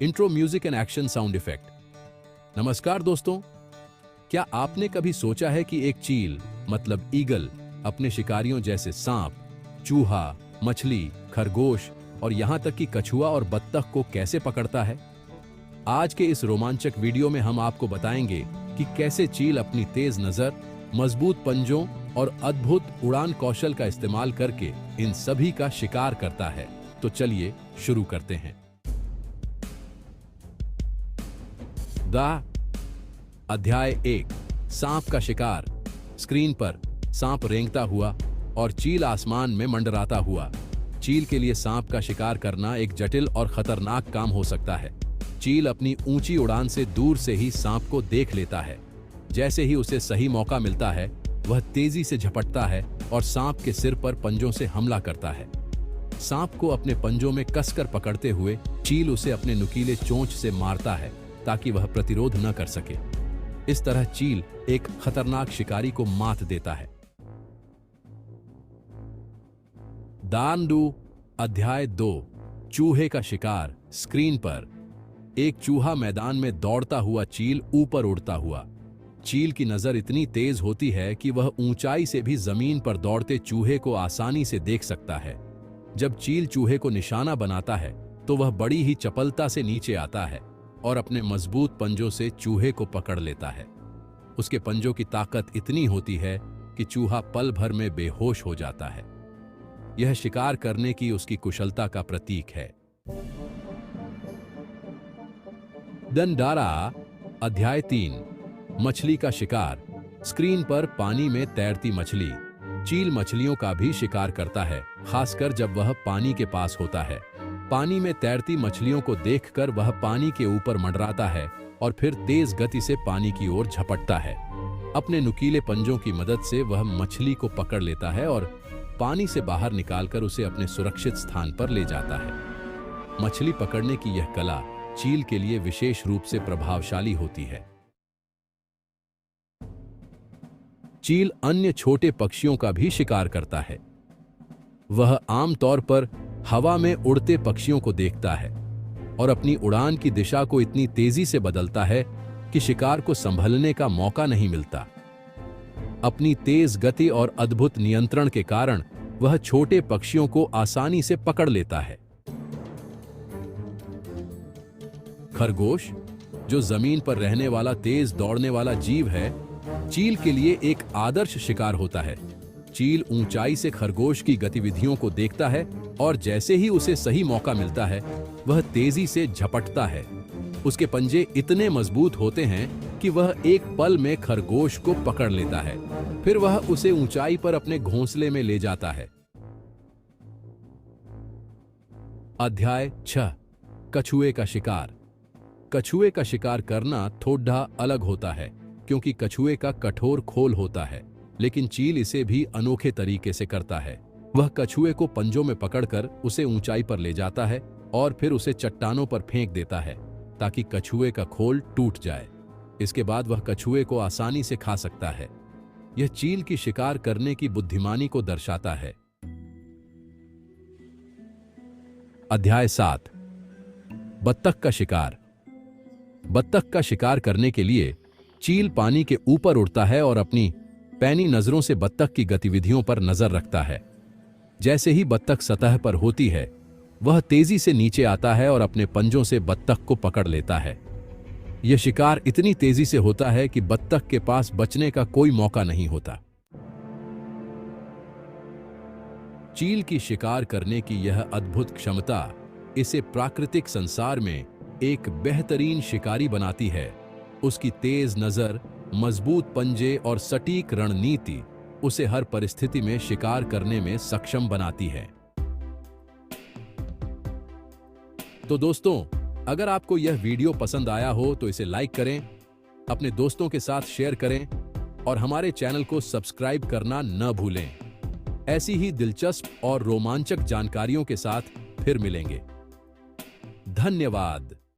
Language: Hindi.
Intro music and action sound effect. नमस्कार दोस्तों, क्या आपने कभी सोचा है कि एक चील मतलब ईगल अपने शिकारियों जैसे सांप, चूहा, मछली, खरगोश और यहां तक कि कछुआ और बत्तख को कैसे पकड़ता है? आज के इस रोमांचक वीडियो में हम आपको बताएंगे कि कैसे चील अपनी तेज नजर, मजबूत पंजों और अद्भुत उड़ान कौशल का इस्तेमाल करके इन सभी का शिकार करता है। तो चलिए शुरू करते हैं। अध्याय 1, सांप का शिकार। स्क्रीन पर सांप रेंगता हुआ और चील आसमान में मंडराता हुआ। चील के लिए सांप का शिकार करना एक जटिल और खतरनाक काम हो सकता है। चील अपनी ऊंची उड़ान से दूर से ही सांप को देख लेता है। जैसे ही उसे सही मौका मिलता है, वह तेजी से झपटता है और सांप के सिर पर पंजों से हमला करता है। सांप को अपने पंजों में कसकर पकड़ते हुए चील उसे अपने नुकीले चोंच से मारता है ताकि वह प्रतिरोध न कर सके। इस तरह चील एक खतरनाक शिकारी को मात देता है। दांडू अध्याय 2, चूहे का शिकार। स्क्रीन पर एक चूहा मैदान में दौड़ता हुआ चील ऊपर उड़ता हुआ। चील की नजर इतनी तेज होती है कि वह ऊंचाई से भी जमीन पर दौड़ते चूहे को आसानी से देख सकता है। जब चील चूहे को निशाना बनाता है तो वह बड़ी ही चपलता से नीचे आता है और अपने मजबूत पंजों से चूहे को पकड़ लेता है। उसके पंजों की ताकत इतनी होती है कि चूहा पल भर में बेहोश हो जाता है। यह शिकार करने की उसकी कुशलता का प्रतीक है। दंडारा अध्याय 3, मछली का शिकार। स्क्रीन पर पानी में तैरती मछली। चील मछलियों का भी शिकार करता है, खासकर जब वह पानी के पास होता है। पानी में तैरती मछलियों को देखकर वह पानी के ऊपर मंडराता है और फिर तेज गति से पानी की ओर झपटता है। अपने नुकीले पंजों की मदद से वह मछली को पकड़ लेता है और पानी से बाहर निकालकर उसे अपने सुरक्षित स्थान पर ले जाता है। मछली पकड़ने की यह कला चील के लिए विशेष रूप से प्रभावशाली होती है। चील अन्य छोटे पक्षियों का भी शिकार करता है। वह आमतौर पर हवा में उड़ते पक्षियों को देखता है और अपनी उड़ान की दिशा को इतनी तेजी से बदलता है कि शिकार को संभलने का मौका नहीं मिलता। अपनी तेज गति और अद्भुत नियंत्रण के कारण वह छोटे पक्षियों को आसानी से पकड़ लेता है। खरगोश, जो जमीन पर रहने वाला तेज दौड़ने वाला जीव है, चील के लिए एक आदर्श शिकार होता है। चील ऊंचाई से खरगोश की गतिविधियों को देखता है और जैसे ही उसे सही मौका मिलता है, वह तेजी से झपटता है। उसके पंजे इतने मजबूत होते हैं कि वह एक पल में खरगोश को पकड़ लेता है। फिर वह उसे ऊंचाई पर अपने घोंसले में ले जाता है। अध्याय 6, कछुए का शिकार। कछुए का शिकार करना थोड़ा अलग होता है क्योंकि कछुए का कठोर खोल होता है, लेकिन चील इसे भी अनोखे तरीके से करता है। वह कछुए को पंजों में पकड़कर उसे ऊंचाई पर ले जाता है और फिर उसे चट्टानों पर फेंक देता है ताकि कछुए का खोल टूट जाए। इसके बाद वह कछुए को आसानी से खा सकता है। यह चील की शिकार करने की बुद्धिमानी को दर्शाता है। अध्याय 7, बत्तख का शिकार। बत्तख का शिकार करने के लिए चील पानी के ऊपर उड़ता है और अपनी पैनी नजरों से बत्तख की गतिविधियों पर नजर रखता है। जैसे ही बत्तख सतह पर होती है, वह तेजी से नीचे आता है और अपने पंजों से बत्तख को पकड़ लेता है। यह शिकार इतनी तेजी से होता है कि बत्तख के पास बचने का कोई मौका नहीं होता। चील की शिकार करने की यह अद्भुत क्षमता इसे प्राकृतिक संसार में एक बेहतरीन शिकारी बनाती है। उसकी तेज नजर, मजबूत पंजे और सटीक रणनीति उसे हर परिस्थिति में शिकार करने में सक्षम बनाती है। तो दोस्तों, अगर आपको यह वीडियो पसंद आया हो तो इसे लाइक करें, अपने दोस्तों के साथ शेयर करें और हमारे चैनल को सब्सक्राइब करना न भूलें। ऐसी ही दिलचस्प और रोमांचक जानकारियों के साथ फिर मिलेंगे। धन्यवाद।